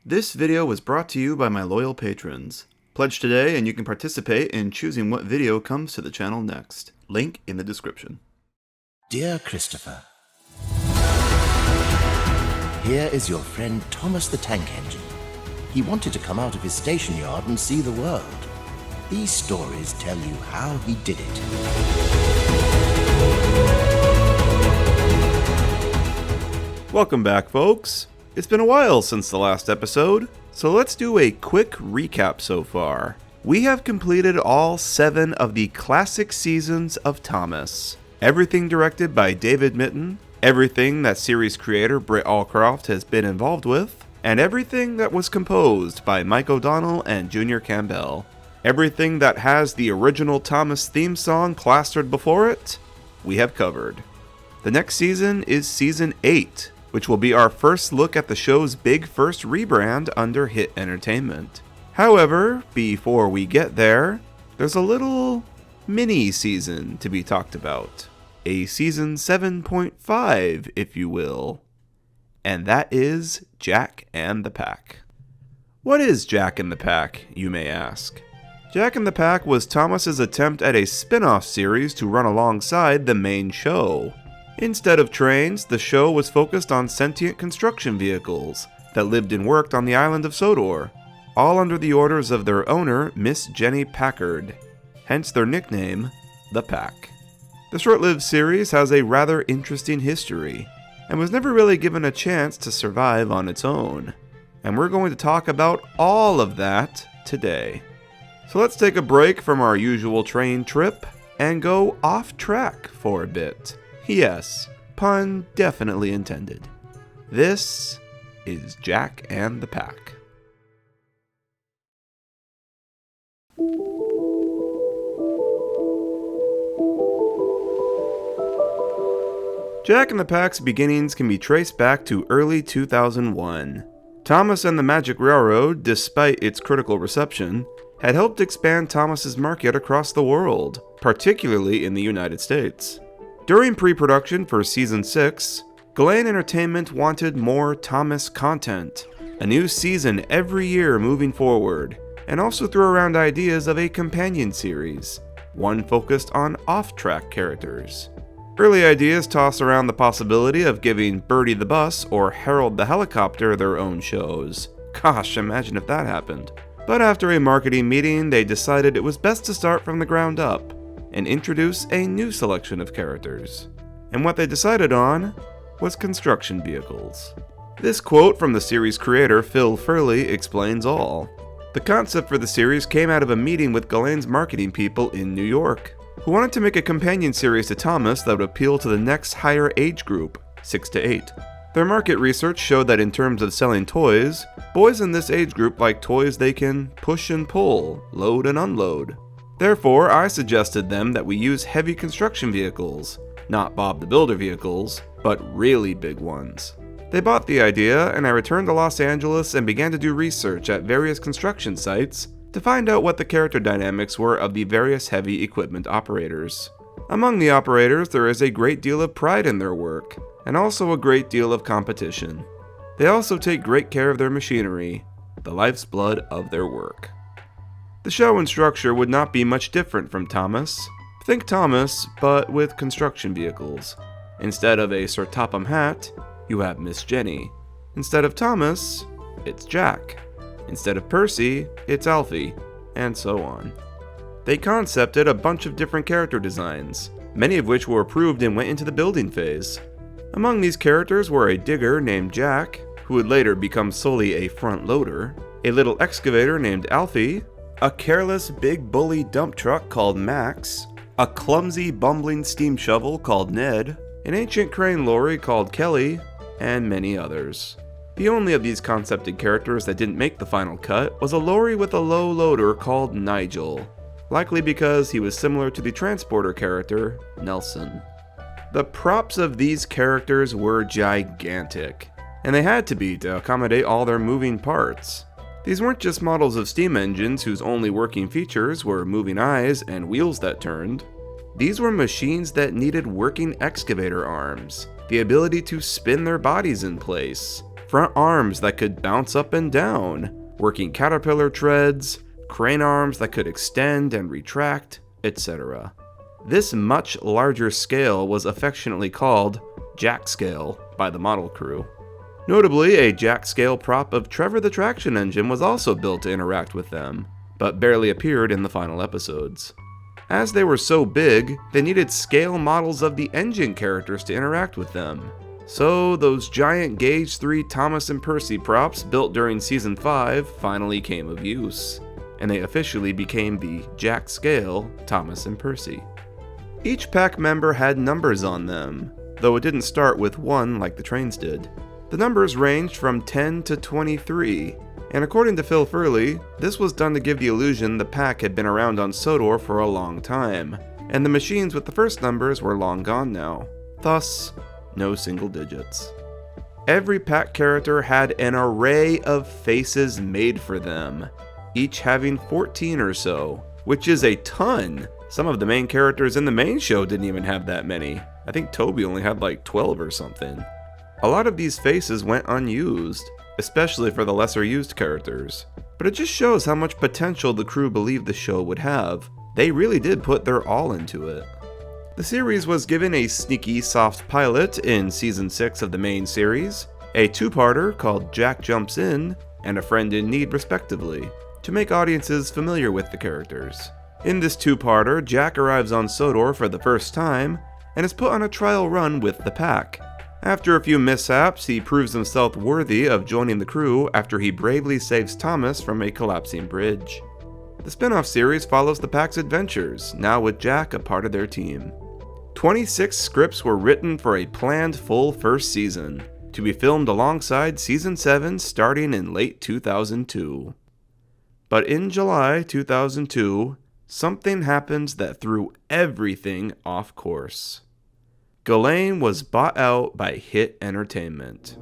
This video was brought to you by my loyal patrons. Pledge today and you can participate in choosing what video comes to the channel next. Link in the description. Dear Christopher, here is your friend Thomas the Tank Engine. He wanted to come out of his station yard and see the world. These stories tell you how he did it. Welcome back, folks. It's been a while since the last episode, so let's do a quick recap so far. We have completed all 7 of the classic seasons of Thomas. Everything directed by David Mitton, everything that series creator Britt Allcroft has been involved with, and everything that was composed by Mike O'Donnell and Junior Campbell. Everything that has the original Thomas theme song plastered before it, we have covered. The next season is Season 8, which will be our first look at the show's big first rebrand under Hit Entertainment. However, before we get there, there's a little mini-season to be talked about. A Season 7.5, if you will. And that is Jack and the Pack. What is Jack and the Pack, you may ask? Jack and the Pack was Thomas's attempt at a spin-off series to run alongside the main show. Instead of trains, the show was focused on sentient construction vehicles that lived and worked on the island of Sodor, all under the orders of their owner, Miss Jenny Packard, hence their nickname, The Pack. The short-lived series has a rather interesting history, and was never really given a chance to survive on its own. And we're going to talk about all of that today. So let's take a break from our usual train trip and go off track for a bit. Yes, pun definitely intended. This is Jack and the Pack. Jack and the Pack's beginnings can be traced back to early 2001. Thomas and the Magic Railroad, despite its critical reception, had helped expand Thomas's market across the world, particularly in the United States. During pre-production for Season 6, Galen Entertainment wanted more Thomas content, a new season every year moving forward, and also threw around ideas of a companion series, one focused on off-track characters. Early ideas toss around the possibility of giving Birdie the Bus or Harold the Helicopter their own shows. Gosh, imagine if that happened. But after a marketing meeting, they decided it was best to start from the ground up and introduce a new selection of characters. And what they decided on was construction vehicles. This quote from the series creator Phil Furley explains all. The concept for the series came out of a meeting with Galen's marketing people in New York, who wanted to make a companion series to Thomas that would appeal to the next higher age group, 6 to 8. Their market research showed that in terms of selling toys, boys in this age group like toys they can push and pull, load and unload. Therefore, I suggested them that we use heavy construction vehicles, not Bob the Builder vehicles, but really big ones. They bought the idea, and I returned to Los Angeles and began to do research at various construction sites to find out what the character dynamics were of the various heavy equipment operators. Among the operators, there is a great deal of pride in their work, and also a great deal of competition. They also take great care of their machinery, the life's blood of their work. The show and structure would not be much different from Thomas. Think Thomas, but with construction vehicles. Instead of a Sir Topham Hatt, you have Miss Jenny. Instead of Thomas, it's Jack. Instead of Percy, it's Alfie, and so on. They concepted a bunch of different character designs, many of which were approved and went into the building phase. Among these characters were a digger named Jack, who would later become solely a front loader, a little excavator named Alfie, a careless big bully dump truck called Max, a clumsy bumbling steam shovel called Ned, an ancient crane lorry called Kelly, and many others. The only of these concepted characters that didn't make the final cut was a lorry with a low loader called Nigel, likely because he was similar to the transporter character, Nelson. The props of these characters were gigantic, and they had to be to accommodate all their moving parts. These weren't just models of steam engines whose only working features were moving eyes and wheels that turned. These were machines that needed working excavator arms, the ability to spin their bodies in place, front arms that could bounce up and down, working caterpillar treads, crane arms that could extend and retract, etc. This much larger scale was affectionately called Jack Scale by the model crew. Notably, a Jack Scale prop of Trevor the Traction Engine was also built to interact with them, but barely appeared in the final episodes. As they were so big, they needed scale models of the engine characters to interact with them. So those giant Gauge 3 Thomas and Percy props built during Season 5 finally came of use, and they officially became the Jack Scale Thomas and Percy. Each pack member had numbers on them, though it didn't start with 1 like the trains did. The numbers ranged from 10 to 23, and according to Phil Furley, this was done to give the illusion the pack had been around on Sodor for a long time, and the machines with the first numbers were long gone now, thus, no single digits. Every pack character had an array of faces made for them, each having 14 or so, which is a ton. Some of the main characters in the main show didn't even have that many. I think Toby only had like 12 or something. A lot of these faces went unused, especially for the lesser used characters, but it just shows how much potential the crew believed the show would have. They really did put their all into it. The series was given a sneaky soft pilot in Season 6 of the main series, a two-parter called Jack Jumps In, and A Friend in Need respectively, to make audiences familiar with the characters. In this two-parter, Jack arrives on Sodor for the first time, and is put on a trial run with the pack. After a few mishaps, he proves himself worthy of joining the crew after he bravely saves Thomas from a collapsing bridge. The spin-off series follows the pack's adventures, now with Jack a part of their team. 26 scripts were written for a planned full first season, to be filmed alongside Season 7 starting in late 2002. But in July 2002, something happens that threw everything off course. Ghislaine was bought out by Hit Entertainment.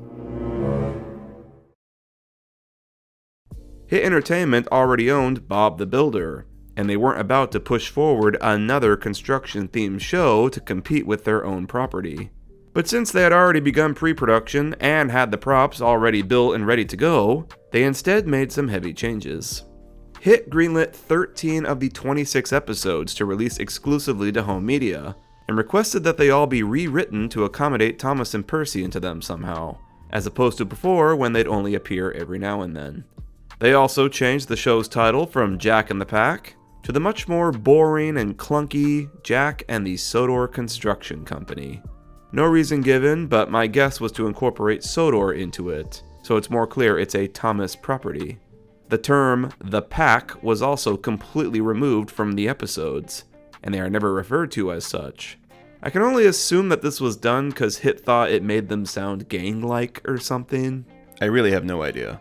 Hit Entertainment already owned Bob the Builder, and they weren't about to push forward another construction-themed show to compete with their own property. But since they had already begun pre-production and had the props already built and ready to go, they instead made some heavy changes. Hit greenlit 13 of the 26 episodes to release exclusively to home media, and requested that they all be rewritten to accommodate Thomas and Percy into them somehow, as opposed to before when they'd only appear every now and then. They also changed the show's title from Jack and the Pack to the much more boring and clunky Jack and the Sodor Construction Company. No reason given, but my guess was to incorporate Sodor into it, so it's more clear it's a Thomas property. The term the Pack was also completely removed from the episodes, and they are never referred to as such. I can only assume that this was done because Hit thought it made them sound gang-like or something. I really have no idea.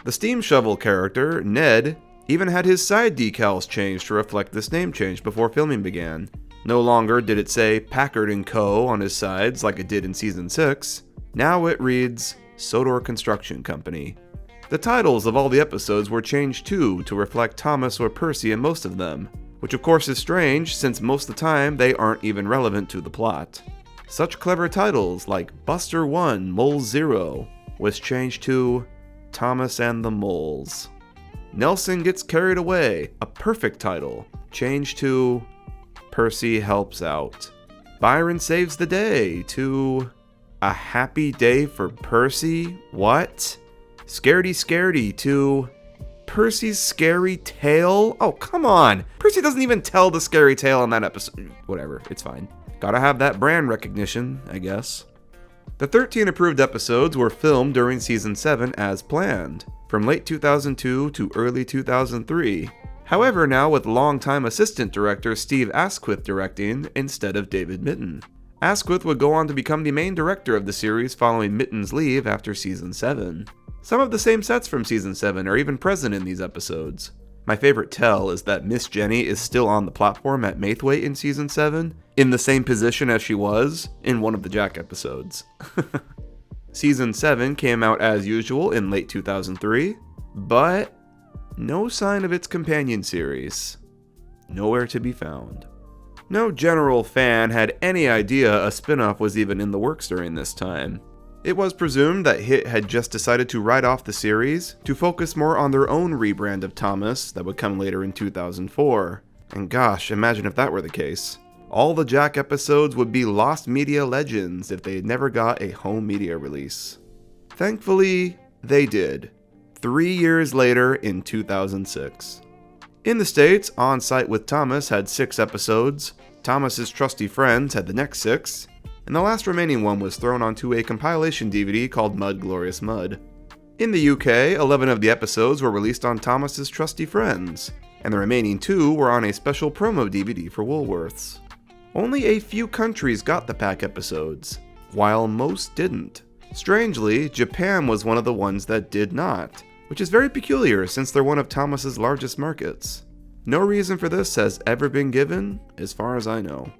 The Steam Shovel character, Ned, even had his side decals changed to reflect this name change before filming began. No longer did it say Packard & Co. on his sides like it did in Season 6. Now it reads Sodor Construction Company. The titles of all the episodes were changed too to reflect Thomas or Percy in most of them, which of course is strange since most of the time they aren't even relevant to the plot. Such clever titles like Buster 1, Mole 0 was changed to Thomas and the Moles. Nelson Gets Carried Away, a perfect title, changed to Percy Helps Out. Byron Saves the Day to A Happy Day for Percy? What? Scaredy Scaredy to Percy's Scary Tale? Oh, come on! Percy doesn't even tell the scary tale in that episode. Whatever, it's fine. Gotta have that brand recognition, I guess. The 13 approved episodes were filmed during Season 7 as planned, from late 2002 to early 2003. However, now with longtime assistant director Steve Asquith directing instead of David Mitton. Asquith would go on to become the main director of the series following Mitton's leave after Season 7. Some of the same sets from Season 7 are even present in these episodes. My favorite tell is that Miss Jenny is still on the platform at Maithwaite in Season 7, in the same position as she was in one of the Jack episodes. Season 7 came out as usual in late 2003, but no sign of its companion series. Nowhere to be found. No general fan had any idea a spin-off was even in the works during this time. It was presumed that HIT had just decided to write off the series to focus more on their own rebrand of Thomas that would come later in 2004. And gosh, imagine if that were the case. All the Jack episodes would be lost media legends if they never got a home media release. Thankfully, they did. 3 years later in 2006. In the States, On Site with Thomas had 6 episodes, Thomas's Trusty Friends had the next 6, and the last remaining one was thrown onto a compilation DVD called Mud Glorious Mud. In the UK, 11 of the episodes were released on Thomas's Trusty Friends, and the remaining 2 were on a special promo DVD for Woolworths. Only a few countries got the pack episodes, while most didn't. Strangely, Japan was one of the ones that did not, which is very peculiar since they're one of Thomas's largest markets. No reason for this has ever been given, as far as I know.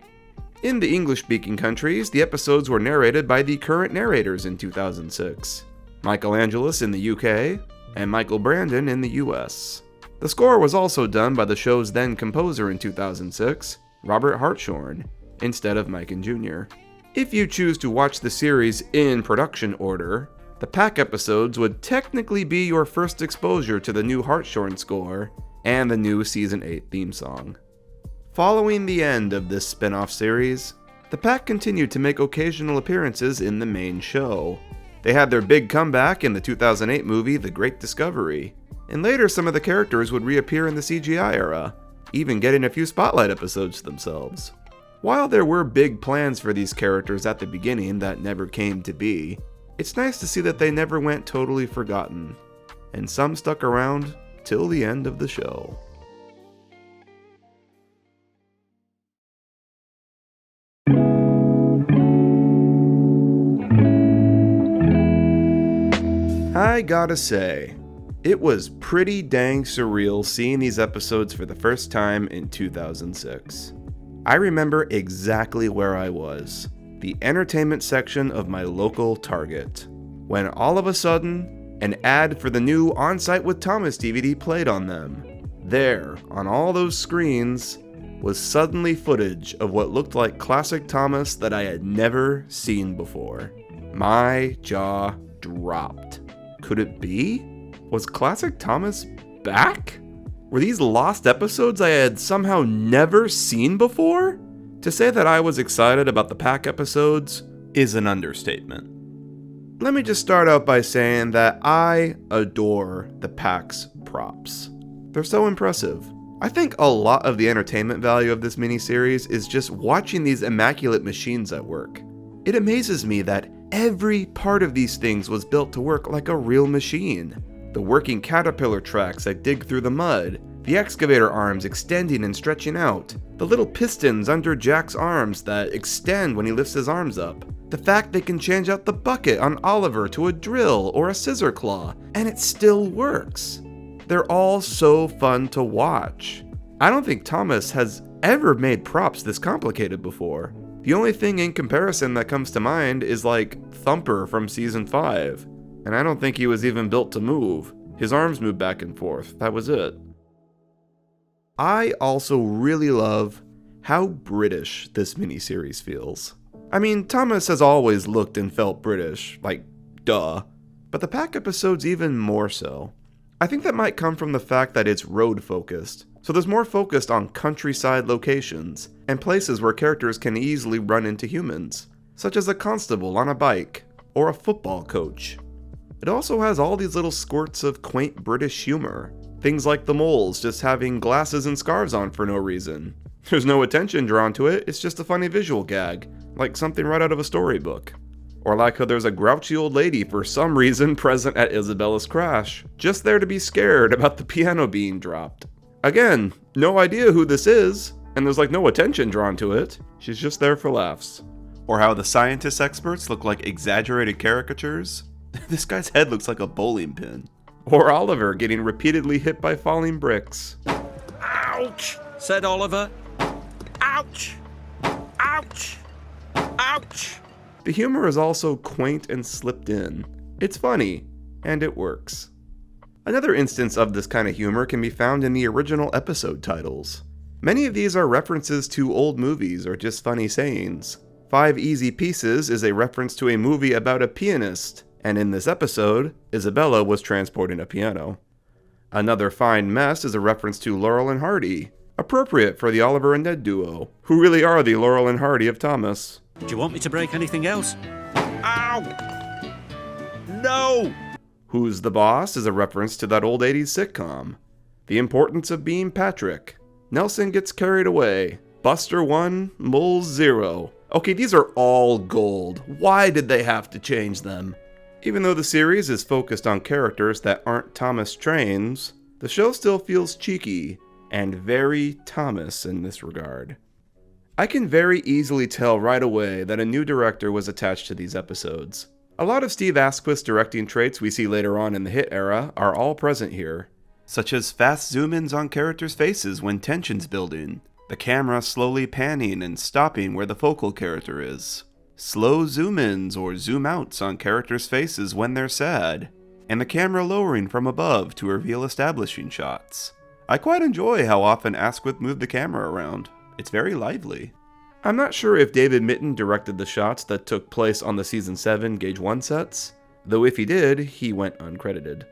In the English-speaking countries, the episodes were narrated by the current narrators in 2006, Michael Angelis in the UK, and Michael Brandon in the US. The score was also done by the show's then composer in 2006, Robert Hartshorn, instead of Mikan Jr. If you choose to watch the series in production order, the pack episodes would technically be your first exposure to the new Hartshorn score and the new Season 8 theme song. Following the end of this spin-off series, the pack continued to make occasional appearances in the main show. They had their big comeback in the 2008 movie The Great Discovery, and later some of the characters would reappear in the CGI era, even getting a few spotlight episodes to themselves. While there were big plans for these characters at the beginning that never came to be, it's nice to see that they never went totally forgotten, and some stuck around till the end of the show. I gotta say, it was pretty dang surreal seeing these episodes for the first time in 2006. I remember exactly where I was, the entertainment section of my local Target, when all of a sudden, an ad for the new On Site with Thomas DVD played on them. There, on all those screens, was suddenly footage of what looked like classic Thomas that I had never seen before. My jaw dropped. Could it be? Was classic Thomas back? Were these lost episodes I had somehow never seen before? To say that I was excited about the pack episodes is an understatement. Let me just start out by saying that I adore the pack's props. They're so impressive. I think a lot of the entertainment value of this miniseries is just watching these immaculate machines at work. It amazes me that every part of these things was built to work like a real machine. The working caterpillar tracks that dig through the mud, the excavator arms extending and stretching out, the little pistons under Jack's arms that extend when he lifts his arms up, the fact they can change out the bucket on Oliver to a drill or a scissor claw, and it still works. They're all so fun to watch. I don't think Thomas has ever made props this complicated before. The only thing in comparison that comes to mind is like Thumper from Season 5. And I don't think he was even built to move. His arms moved back and forth, that was it. I also really love how British this miniseries feels. I mean, Thomas has always looked and felt British, like, duh. But the pack episode's even more so. I think that might come from the fact that it's road-focused, so there's more focused on countryside locations, and places where characters can easily run into humans, such as a constable on a bike, or a football coach. It also has all these little squirts of quaint British humor. Things like the moles just having glasses and scarves on for no reason. There's no attention drawn to it, it's just a funny visual gag, like something right out of a storybook. Or like how there's a grouchy old lady for some reason present at Isabella's crash, just there to be scared about the piano being dropped. Again, no idea who this is, and there's like no attention drawn to it, she's just there for laughs. Or how the scientist experts look like exaggerated caricatures. This guy's head looks like a bowling pin. Or Oliver getting repeatedly hit by falling bricks. Ouch, said Oliver. Ouch, ouch, ouch. The humor is also quaint and slipped in. It's funny, and it works. Another instance of this kind of humor can be found in the original episode titles. Many of these are references to old movies or just funny sayings. 5 Easy Pieces is a reference to a movie about a pianist, and in this episode, Isabella was transporting a piano. Another Fine Mess is a reference to Laurel and Hardy, appropriate for the Oliver and Ned duo, who really are the Laurel and Hardy of Thomas. Do you want me to break anything else? Ow! No! Who's the Boss is a reference to that old 80s sitcom. The Importance of Being Patrick. Nelson Gets Carried Away. Buster 1, Moles 0. Okay, these are all gold. Why did they have to change them? Even though the series is focused on characters that aren't Thomas Trains, the show still feels cheeky and very Thomas in this regard. I can very easily tell right away that a new director was attached to these episodes. A lot of Steve Asquith's directing traits we see later on in the hit era are all present here, such as fast zoom-ins on characters' faces when tension's building, the camera slowly panning and stopping where the focal character is, slow zoom-ins or zoom-outs on characters' faces when they're sad, and the camera lowering from above to reveal establishing shots. I quite enjoy how often Asquith moved the camera around. It's very lively. I'm not sure if David Mitton directed the shots that took place on the Season 7 Gauge 1 sets, though if he did, he went uncredited.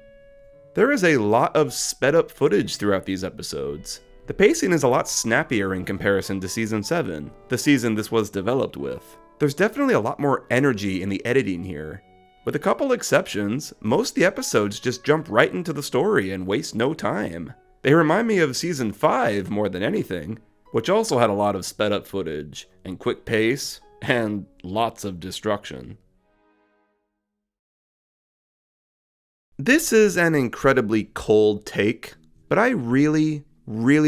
There is a lot of sped-up footage throughout these episodes. The pacing is a lot snappier in comparison to Season 7, the season this was developed with. There's definitely a lot more energy in the editing here. With a couple exceptions, most of the episodes just jump right into the story and waste no time. They remind me of Season 5 more than anything, which also had a lot of sped up footage, and quick pace, and lots of destruction. This is an incredibly cold take, but I really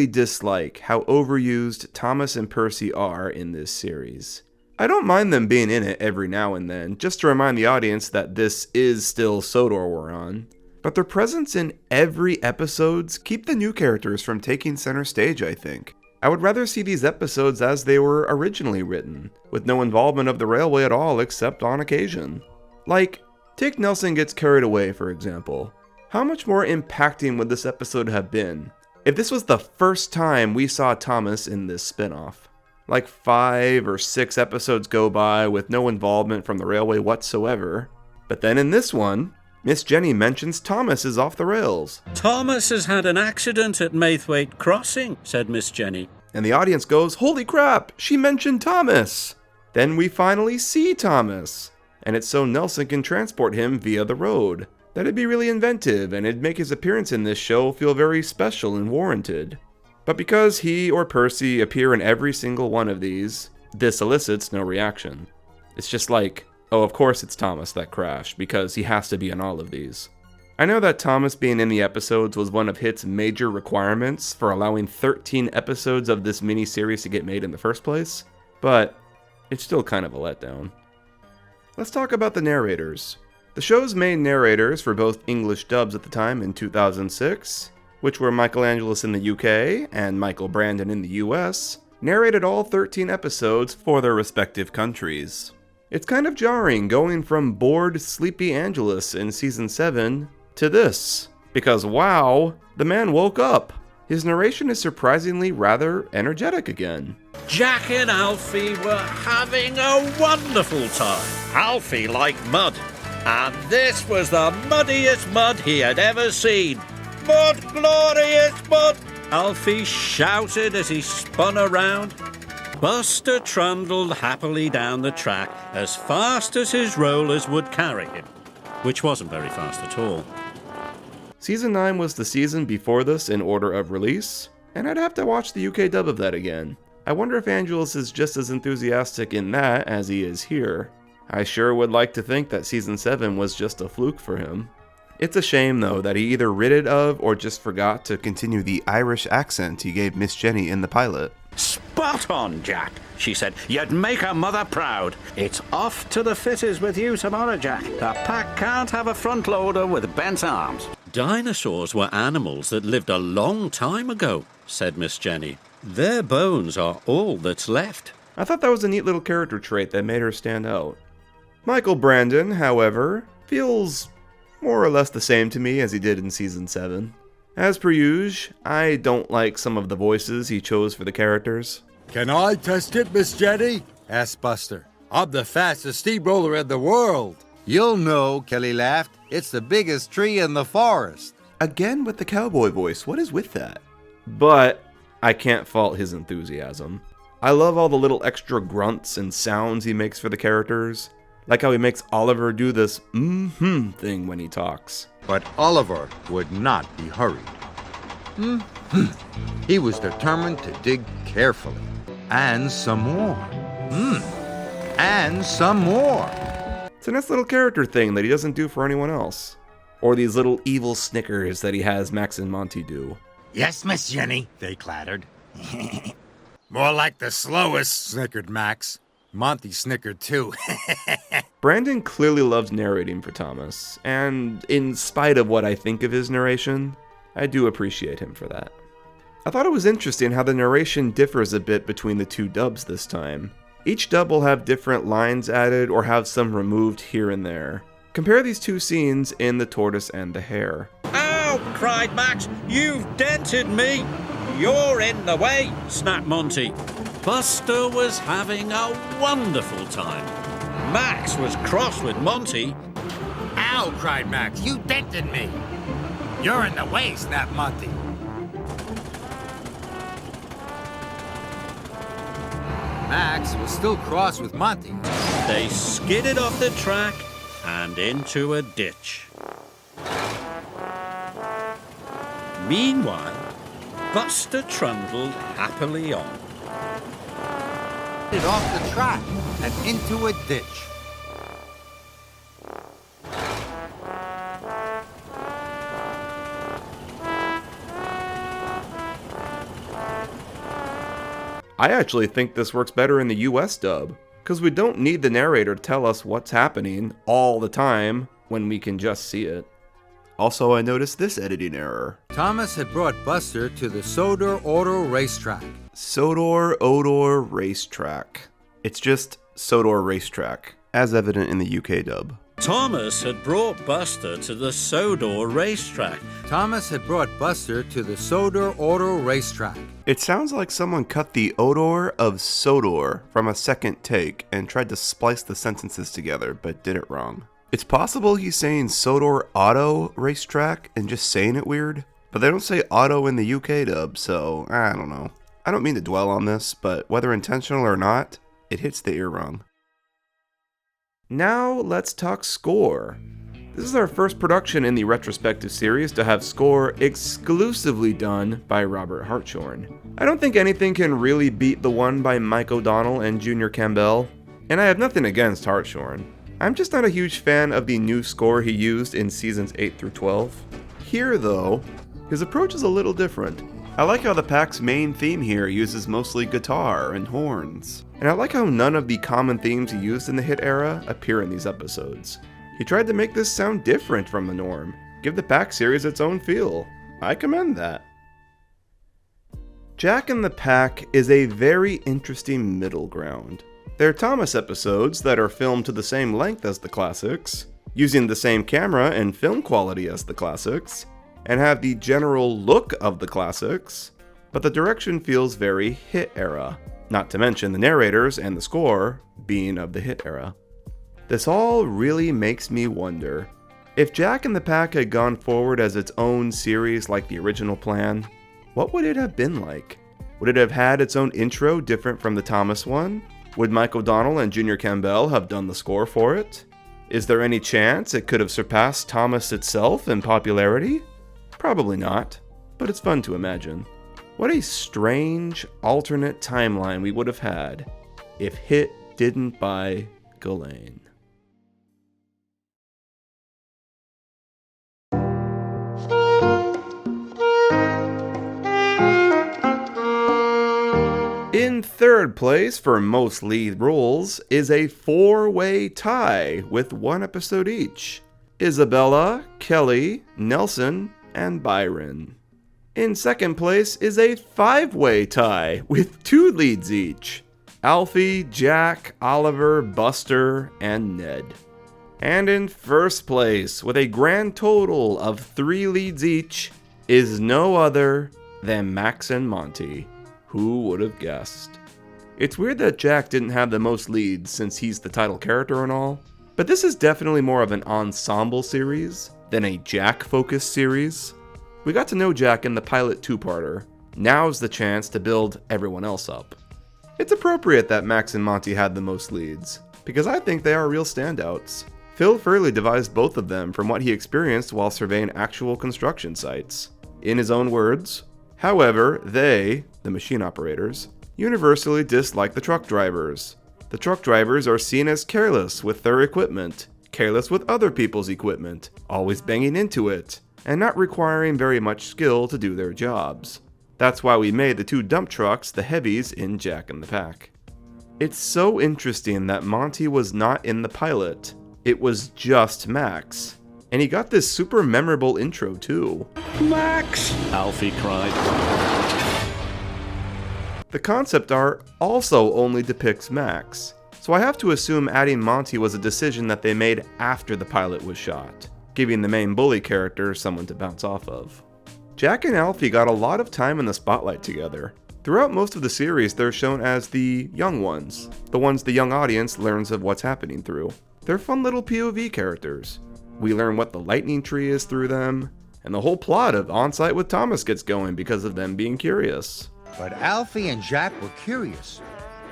dislike how overused Thomas and Percy are in this series. I don't mind them being in it every now and then, just to remind the audience that this is still Sodor we're on. But their presence in every episodes keep the new characters from taking center stage, I think. I would rather see these episodes as they were originally written, with no involvement of the railway at all except on occasion. Like, take Nelson Gets Carried Away, for example. How much more impacting would this episode have been if this was the first time we saw Thomas in this spin-off? Like 5 or 6 episodes go by with no involvement from the railway whatsoever, but then in this one, Miss Jenny mentions Thomas is off the rails. Thomas has had an accident at Maithwaite Crossing, said Miss Jenny. And the audience goes, holy crap, she mentioned Thomas! Then we finally see Thomas, and it's so Nelson can transport him via the road. That'd be really inventive, and it'd make his appearance in this show feel very special and warranted. But because he or Percy appear in every single one of these, this elicits no reaction. It's just like, oh, of course it's Thomas that crashed, because he has to be in all of these. I know that Thomas being in the episodes was one of HIT's major requirements for allowing 13 episodes of this mini-series to get made in the first place, but it's still kind of a letdown. Let's talk about the narrators. The show's main narrators for both English dubs at the time in 2006, which were Michael Angelis in the UK and Michael Brandon in the US, narrated all 13 episodes for their respective countries. It's kind of jarring going from bored, sleepy Angelis in Season 7 to this, because wow, the man woke up. His narration is surprisingly rather energetic again. Jack and Alfie were having a wonderful time. Alfie liked mud, and this was the muddiest mud he had ever seen. Mud, glorious mud! Alfie shouted as he spun around. Buster trundled happily down the track as fast as his rollers would carry him, which wasn't very fast at all. Season 9 was the season before this in order of release, and I'd have to watch the UK dub of that again. I wonder if Angelis is just as enthusiastic in that as he is here. I sure would like to think that Season 7 was just a fluke for him. It's a shame though that he either rid it of or just forgot to continue the Irish accent he gave Miss Jenny in the pilot. Spot on, Jack, she said. You'd make her mother proud. It's off to the fitters with you tomorrow, Jack. The pack can't have a front loader with bent arms. Dinosaurs were animals that lived a long time ago, said Miss Jenny. Their bones are all that's left. I thought that was a neat little character trait that made her stand out. Michael Brandon, however, feels more or less the same to me as he did in Season 7. As per usual, I don't like some of the voices he chose for the characters. Can I test it, Miss Jenny? Asked Buster. I'm the fastest steamroller in the world. You'll know, Kelly laughed. It's the biggest tree in the forest. Again with the cowboy voice, what is with that? But I can't fault his enthusiasm. I love all the little extra grunts and sounds he makes for the characters. Like how he makes Oliver do this thing when he talks. But Oliver would not be hurried. He was determined to dig carefully. And some more. And some more. It's a nice little character thing that he doesn't do for anyone else. Or these little evil snickers that he has Max and Monty do. Yes, Miss Jenny, they clattered. More like the slowest, snickered Max. Monty snickered too. Brandon clearly loves narrating for Thomas, and in spite of what I think of his narration, I do appreciate him for that. I thought it was interesting how the narration differs a bit between the two dubs this time. Each dub will have different lines added or have some removed here and there. Compare these two scenes in The Tortoise and the Hare. Ow! Cried Max. You've dented me. You're in the way, snapped Monty. Buster was having a wonderful time. Max was cross with Monty. Ow, cried Max, you dented me. You're in the way, snapped Monty. Max was still cross with Monty. They skidded off the track and into a ditch. Meanwhile, Buster trundled happily on. Off the track and into a ditch. I actually think this works better in the US dub, because we don't need the narrator to tell us what's happening all the time when we can just see it. Also, I noticed this editing error. Thomas had brought Buster to the Sodor Auto Racetrack. Sodor Odor Racetrack. It's just Sodor Racetrack, as evident in the UK dub. Thomas had brought Buster to the Sodor racetrack. Thomas had brought Buster to the Sodor Auto Racetrack. It sounds like someone cut the odor of Sodor from a second take and tried to splice the sentences together, but did it wrong. It's possible he's saying Sodor Auto Racetrack and just saying it weird, but they don't say auto in the UK dub, so I don't know. I don't mean to dwell on this, but whether intentional or not, it hits the ear wrong. Now let's talk score. This is our first production in the Retrospective series to have score exclusively done by Robert Hartshorn. I don't think anything can really beat the one by Mike O'Donnell and Junior Campbell, and I have nothing against Hartshorn. I'm just not a huge fan of the new score he used in seasons 8 through 12. Here, though, his approach is a little different. I like how the pack's main theme here uses mostly guitar and horns. And I like how none of the common themes he used in the hit era appear in these episodes. He tried to make this sound different from the norm, give the pack series its own feel. I commend that. Jack and the Pack is a very interesting middle ground. They're Thomas episodes that are filmed to the same length as the classics, using the same camera and film quality as the classics, and have the general look of the classics, but the direction feels very hit era, not to mention the narrators and the score being of the hit era. This all really makes me wonder, if Jack and the Pack had gone forward as its own series like the original plan, what would it have been like? Would it have had its own intro different from the Thomas one? Would Mike O'Donnell and Junior Campbell have done the score for it? Is there any chance it could have surpassed Thomas itself in popularity? Probably not, but it's fun to imagine. What a strange, alternate timeline we would have had if Hit didn't buy Ghislaine. In third place for most lead roles is a four-way tie with one episode each. Isabella, Kelly, Nelson, and Byron. In second place is a five-way tie with two leads each. Alfie, Jack, Oliver, Buster, and Ned. And in first place, with a grand total of 3 leads each, is no other than Max and Monty. Who would have guessed? It's weird that Jack didn't have the most leads since he's the title character and all, but this is definitely more of an ensemble series than a Jack-focused series. We got to know Jack in the pilot two-parter. Now's the chance to build everyone else up. It's appropriate that Max and Monty had the most leads, because I think they are real standouts. Phil Furley devised both of them from what he experienced while surveying actual construction sites. In his own words, however, they, the machine operators, universally dislike the truck drivers. The truck drivers are seen as careless with their equipment, careless with other people's equipment, always banging into it, and not requiring very much skill to do their jobs. That's why we made the two dump trucks the heavies in Jack and the Pack. It's so interesting that Monty was not in the pilot. It was just Max. And he got this super memorable intro too. Max! Alfie cried. The concept art also only depicts Max, so I have to assume adding Monty was a decision that they made after the pilot was shot, giving the main bully character someone to bounce off of. Jack and Alfie got a lot of time in the spotlight together. Throughout most of the series, they're shown as the young ones, the ones the young audience learns of what's happening through. They're fun little POV characters. We learn what the lightning tree is through them, and the whole plot of On Site with Thomas gets going because of them being curious. But Alfie and Jack were curious.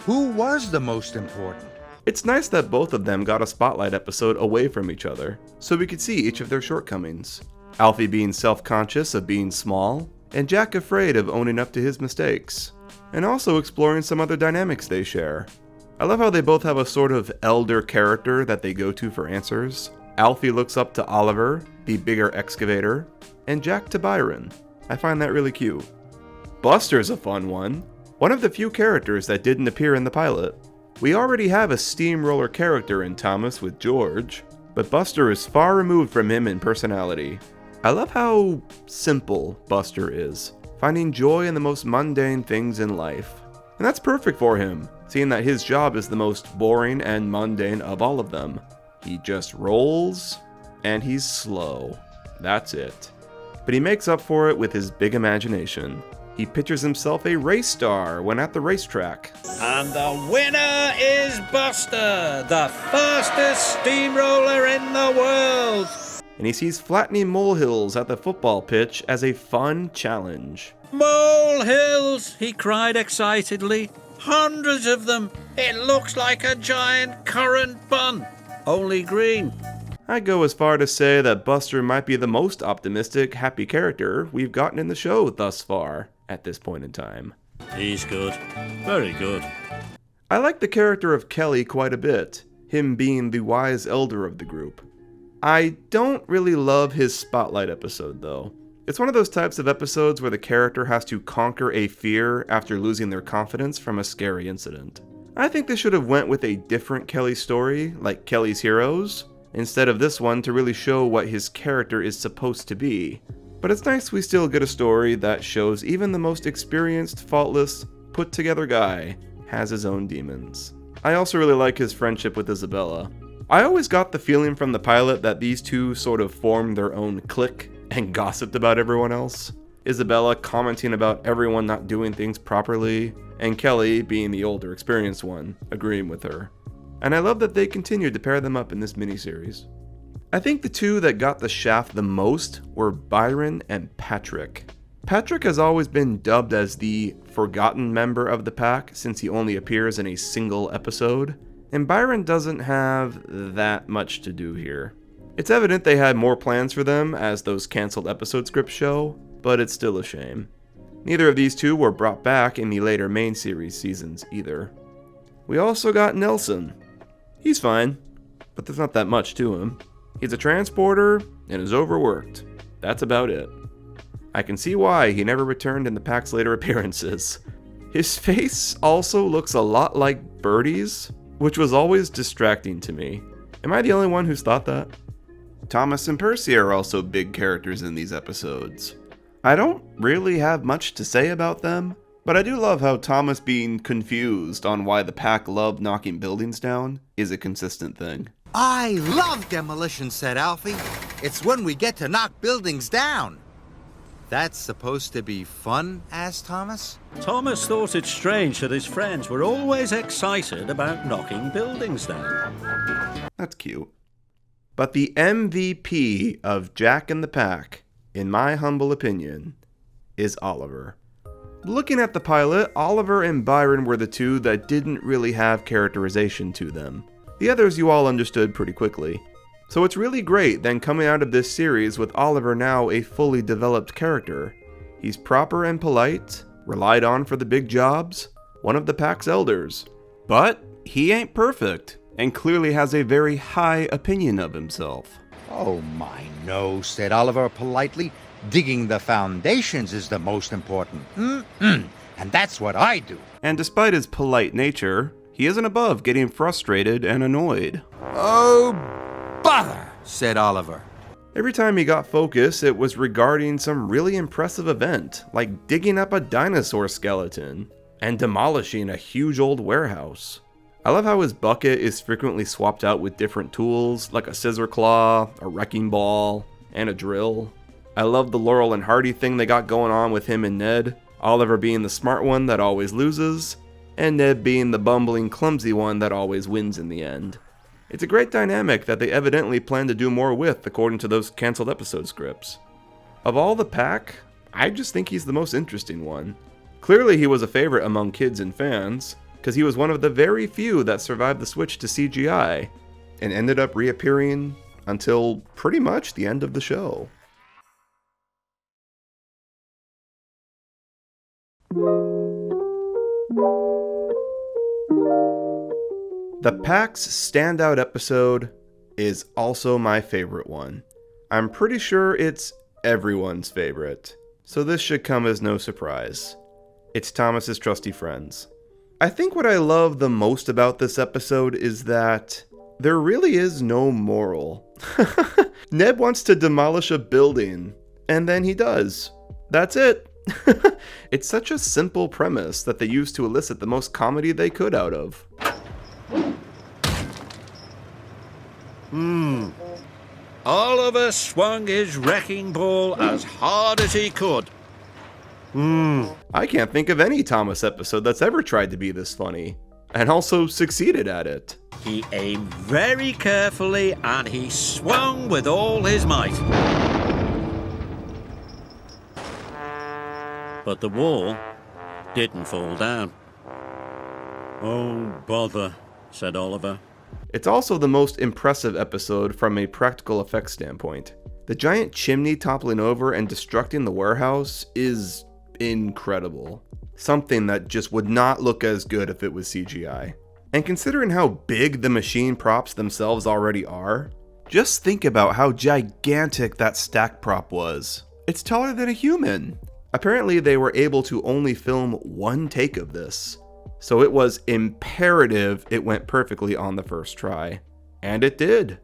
Who was the most important? It's nice that both of them got a spotlight episode away from each other, so we could see each of their shortcomings. Alfie being self-conscious of being small, and Jack afraid of owning up to his mistakes, and also exploring some other dynamics they share. I love how they both have a sort of elder character that they go to for answers. Alfie looks up to Oliver, the bigger excavator, and Jack to Byron. I find that really cute. Buster's a fun one of the few characters that didn't appear in the pilot. We already have a steamroller character in Thomas with George, but Buster is far removed from him in personality. I love how simple Buster is, finding joy in the most mundane things in life. And that's perfect for him, seeing that his job is the most boring and mundane of all of them. He just rolls, and he's slow. That's it. But he makes up for it with his big imagination. He pictures himself a race star when at the racetrack. And the winner is Buster, the fastest steamroller in the world. And he sees flattening molehills at the football pitch as a fun challenge. Molehills, he cried excitedly. Hundreds of them. It looks like a giant currant bun, only green. I'd go as far to say that Buster might be the most optimistic, happy character we've gotten in the show thus far, at this point in time. He's good. Very good. I like the character of Kelly quite a bit, him being the wise elder of the group. I don't really love his spotlight episode, though. It's one of those types of episodes where the character has to conquer a fear after losing their confidence from a scary incident. I think they should have went with a different Kelly story, like Kelly's Heroes, instead of this one to really show what his character is supposed to be. But it's nice we still get a story that shows even the most experienced, faultless, put-together guy has his own demons. I also really like his friendship with Isabella. I always got the feeling from the pilot that these two sort of formed their own clique and gossiped about everyone else. Isabella commenting about everyone not doing things properly, and Kelly, being the older, experienced one, agreeing with her. And I love that they continued to pair them up in this miniseries. I think the two that got the shaft the most were Byron and Patrick. Patrick has always been dubbed as the forgotten member of the pack since he only appears in a single episode, and Byron doesn't have that much to do here. It's evident they had more plans for them, as those cancelled episode scripts show, but it's still a shame. Neither of these two were brought back in the later main series seasons either. We also got Nelson. He's fine, but there's not that much to him. He's a transporter and is overworked. That's about it. I can see why he never returned in the pack's later appearances. His face also looks a lot like Birdie's, which was always distracting to me. Am I the only one who's thought that? Thomas and Percy are also big characters in these episodes. I don't really have much to say about them, but I do love how Thomas being confused on why the pack love knocking buildings down is a consistent thing. I love demolition, said Alfie. It's when we get to knock buildings down. That's supposed to be fun? Asked Thomas. Thomas thought it strange that his friends were always excited about knocking buildings down. That's cute. But the MVP of Jack and the Pack, in my humble opinion, is Oliver. Looking at the pilot, Oliver and Byron were the two that didn't really have characterization to them. The others you all understood pretty quickly. So it's really great then coming out of this series with Oliver now a fully developed character. He's proper and polite, relied on for the big jobs, one of the Pack's elders. But he ain't perfect, and clearly has a very high opinion of himself. Oh, my no, said Oliver politely. Digging the foundations is the most important. And that's what I do. And despite his polite nature, he isn't above getting frustrated and annoyed. Oh, bother, said Oliver. Every time he got focus, it was regarding some really impressive event, like digging up a dinosaur skeleton and demolishing a huge old warehouse. I love how his bucket is frequently swapped out with different tools, like a scissor claw, a wrecking ball, and a drill. I love the Laurel and Hardy thing they got going on with him and Ned, Oliver being the smart one that always loses, and Ned being the bumbling, clumsy one that always wins in the end. It's a great dynamic that they evidently plan to do more with according to those cancelled episode scripts. Of all the Pack, I just think he's the most interesting one. Clearly he was a favorite among kids and fans, because he was one of the very few that survived the switch to CGI, and ended up reappearing until pretty much the end of the show. The Pack's standout episode is also my favorite one. I'm pretty sure it's everyone's favorite, so this should come as no surprise. It's Thomas's trusty friends. I think what I love the most about this episode is that there really is no moral. Ned wants to demolish a building, and then he does. That's it. It's such a simple premise that they used to elicit the most comedy they could out of. Oliver swung his wrecking ball as hard as he could. I can't think of any Thomas episode that's ever tried to be this funny, and also succeeded at it. He aimed very carefully and he swung with all his might. But the wall didn't fall down. Oh, bother, said Oliver. It's also the most impressive episode from a practical effects standpoint. The giant chimney toppling over and destructing the warehouse is incredible. Something that just would not look as good if it was CGI. And considering how big the machine props themselves already are, just think about how gigantic that stack prop was. It's taller than a human. Apparently they were able to only film one take of this, so it was imperative it went perfectly on the first try. And it did.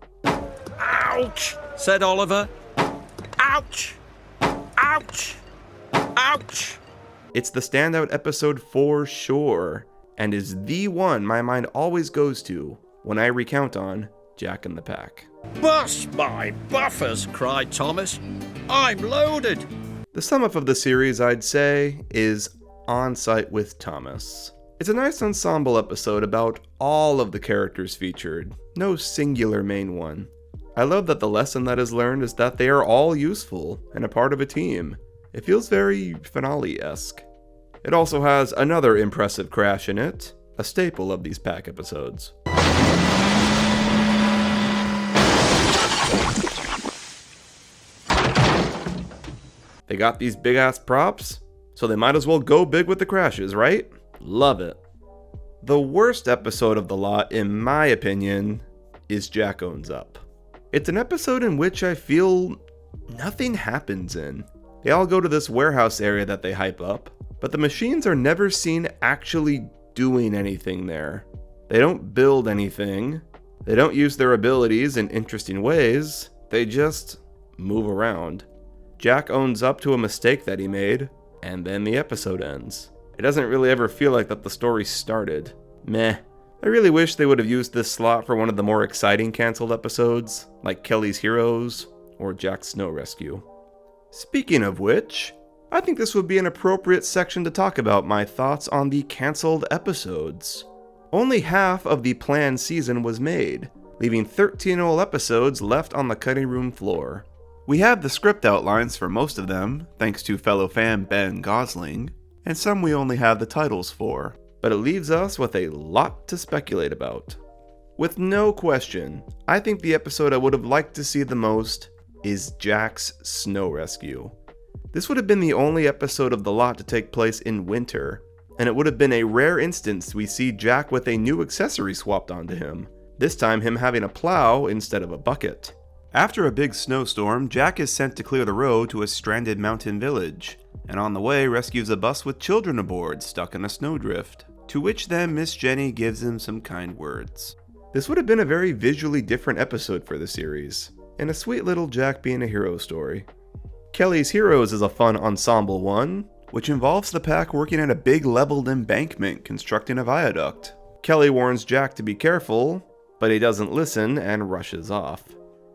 Ouch, said Oliver. Ouch! Ouch! Ouch! It's the standout episode for sure, and is the one my mind always goes to when I recount on Jack and the Pack. Bust my buffers, cried Thomas. I'm loaded. The sum up of the series, I'd say, is On Site with Thomas. It's a nice ensemble episode about all of the characters featured, no singular main one. I love that the lesson that is learned is that they are all useful and a part of a team. It feels very finale-esque. It also has another impressive crash in it, a staple of these Pack episodes. They got these big-ass props, so they might as well go big with the crashes, right? Love it. The worst episode of the lot, in my opinion, is Jack Owns Up. It's an episode in which I feel nothing happens in. They all go to this warehouse area that they hype up, but the machines are never seen actually doing anything there. They don't build anything. They don't use their abilities in interesting ways. They just move around. Jack owns up to a mistake that he made, and then the episode ends. It doesn't really ever feel like that the story started. Meh. I really wish they would have used this slot for one of the more exciting cancelled episodes, like Kelly's Heroes or Jack's Snow Rescue. Speaking of which, I think this would be an appropriate section to talk about my thoughts on the cancelled episodes. Only half of the planned season was made, leaving 13 whole episodes left on the cutting room floor. We have the script outlines for most of them, thanks to fellow fan Ben Gosling, and some we only have the titles for, but it leaves us with a lot to speculate about. With no question, I think the episode I would have liked to see the most is Jack's snow rescue. This would have been the only episode of the lot to take place in winter, and it would have been a rare instance we see Jack with a new accessory swapped onto him, this time him having a plow instead of a bucket. After a big snowstorm, Jack is sent to clear the road to a stranded mountain village, and on the way rescues a bus with children aboard stuck in a snowdrift, to which then Miss Jenny gives him some kind words. This would have been a very visually different episode for the series, and a sweet little Jack being a hero story. Kelly's Heroes is a fun ensemble one, which involves the pack working at a big leveled embankment constructing a viaduct. Kelly warns Jack to be careful, but he doesn't listen and rushes off.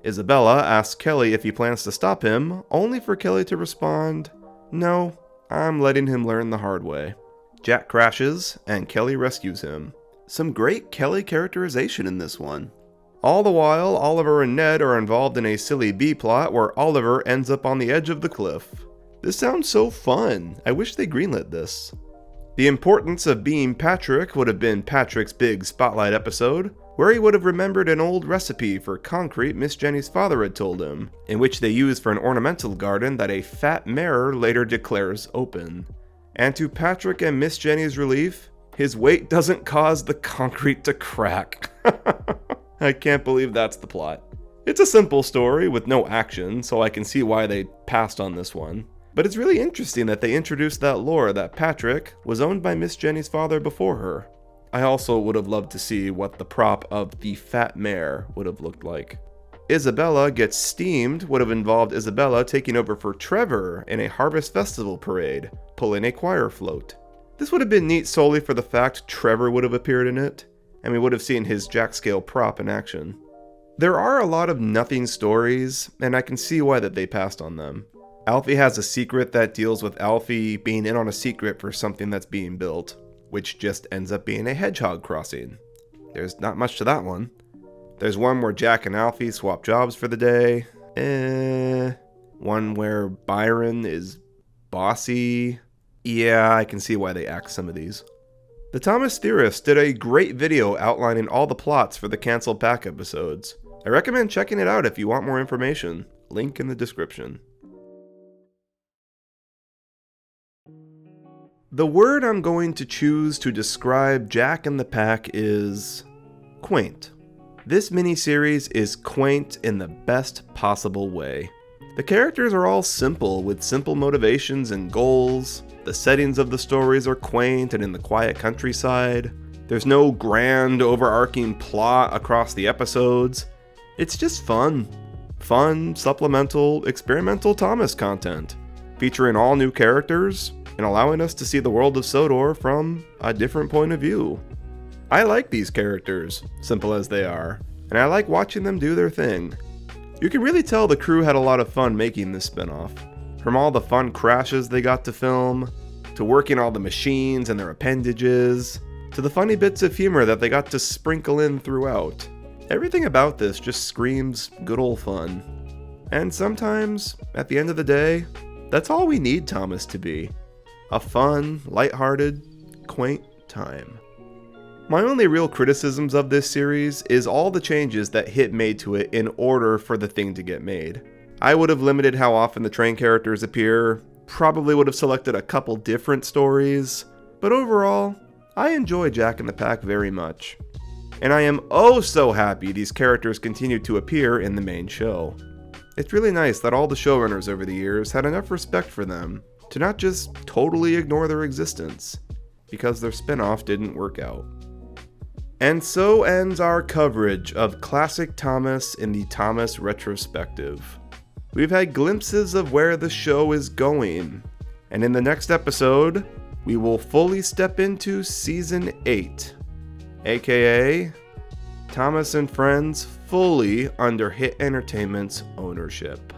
Isabella asks Kelly if he plans to stop him, only for Kelly to respond, "No, I'm letting him learn the hard way." Jack crashes, and Kelly rescues him. Some great Kelly characterization in this one. All the while, Oliver and Ned are involved in a silly B-plot where Oliver ends up on the edge of the cliff. This sounds so fun. I wish they greenlit this. The Importance of Being Patrick would have been Patrick's big spotlight episode, where he would have remembered an old recipe for concrete Miss Jenny's father had told him, in which they use for an ornamental garden that a fat mirror later declares open. And to Patrick and Miss Jenny's relief, his weight doesn't cause the concrete to crack. I can't believe that's the plot. It's a simple story with no action, so I can see why they passed on this one. But it's really interesting that they introduced that lore that Patrick was owned by Miss Jenny's father before her. I also would have loved to see what the prop of the fat mare would have looked like. Isabella Gets Steamed would have involved Isabella taking over for Trevor in a Harvest Festival parade, pulling a choir float. This would have been neat solely for the fact Trevor would have appeared in it, and we would have seen his Jack-scale prop in action. There are a lot of nothing stories, and I can see why that they passed on them. Alfie Has a Secret that deals with Alfie being in on a secret for something that's being built, which just ends up being a hedgehog crossing. There's not much to that one. There's one where Jack and Alfie swap jobs for the day. One where Byron is bossy. Yeah, I can see why they axed some of these. The Thomas Theorist did a great video outlining all the plots for the canceled pack episodes. I recommend checking it out if you want more information. Link in the description. The word I'm going to choose to describe Jack and the Pack is quaint. This miniseries is quaint in the best possible way. The characters are all simple, with simple motivations and goals. The settings of the stories are quaint and in the quiet countryside. There's no grand, overarching plot across the episodes. It's just fun. Fun, supplemental, experimental Thomas content, featuring all new characters and allowing us to see the world of Sodor from a different point of view. I like these characters, simple as they are, and I like watching them do their thing. You can really tell the crew had a lot of fun making this spinoff. From all the fun crashes they got to film, to working all the machines and their appendages, to the funny bits of humor that they got to sprinkle in throughout. Everything about this just screams good old fun. And sometimes, at the end of the day, that's all we need Thomas to be. A fun, lighthearted, quaint time. My only real criticisms of this series is all the changes that Hit made to it in order for the thing to get made. I would have limited how often the train characters appear, probably would have selected a couple different stories, but overall, I enjoy Jack and the Pack very much. And I am oh so happy these characters continue to appear in the main show. It's really nice that all the showrunners over the years had enough respect for them to not just totally ignore their existence, because their spin-off didn't work out. And so ends our coverage of Classic Thomas in the Thomas Retrospective. We've had glimpses of where the show is going, and in the next episode, we will fully step into Season 8, aka Thomas and Friends fully under Hit Entertainment's ownership.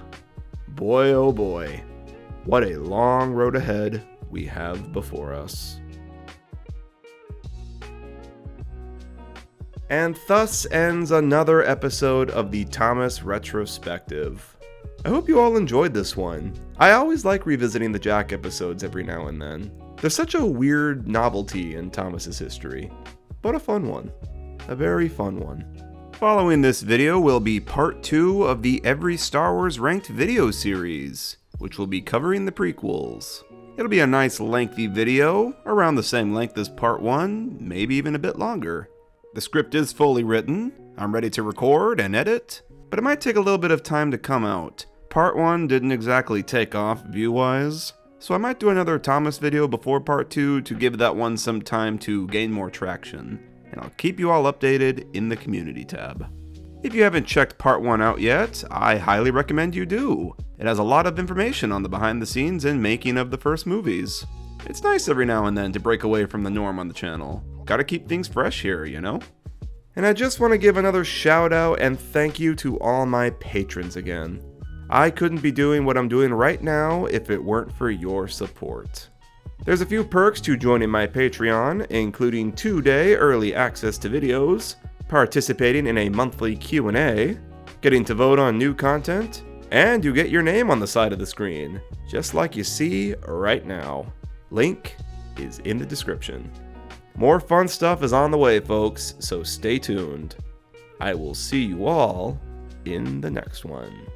Boy oh boy. What a long road ahead we have before us. And thus ends another episode of the Thomas Retrospective. I hope you all enjoyed this one. I always like revisiting the Jack episodes every now and then. They're such a weird novelty in Thomas's history, but a fun one. A very fun one. Following this video will be part 2 of the Every Star Wars Ranked video series, which will be covering the prequels. It'll be a nice lengthy video, around the same length as part 1, maybe even a bit longer. The script is fully written, I'm ready to record and edit, but it might take a little bit of time to come out. Part 1 didn't exactly take off view-wise, so I might do another Thomas video before part 2 to give that one some time to gain more traction, and I'll keep you all updated in the community tab. If you haven't checked part 1 out yet, I highly recommend you do. It has a lot of information on the behind the scenes and making of the first movies. It's nice every now and then to break away from the norm on the channel. Gotta keep things fresh here, you know? And I just want to give another shout out and thank you to all my patrons again. I couldn't be doing what I'm doing right now if it weren't for your support. There's a few perks to joining my Patreon, including 2-day early access to videos, participating in a monthly Q&A, getting to vote on new content, and you get your name on the side of the screen, just like you see right now. Link is in the description. More fun stuff is on the way, folks, so stay tuned. I will see you all in the next one.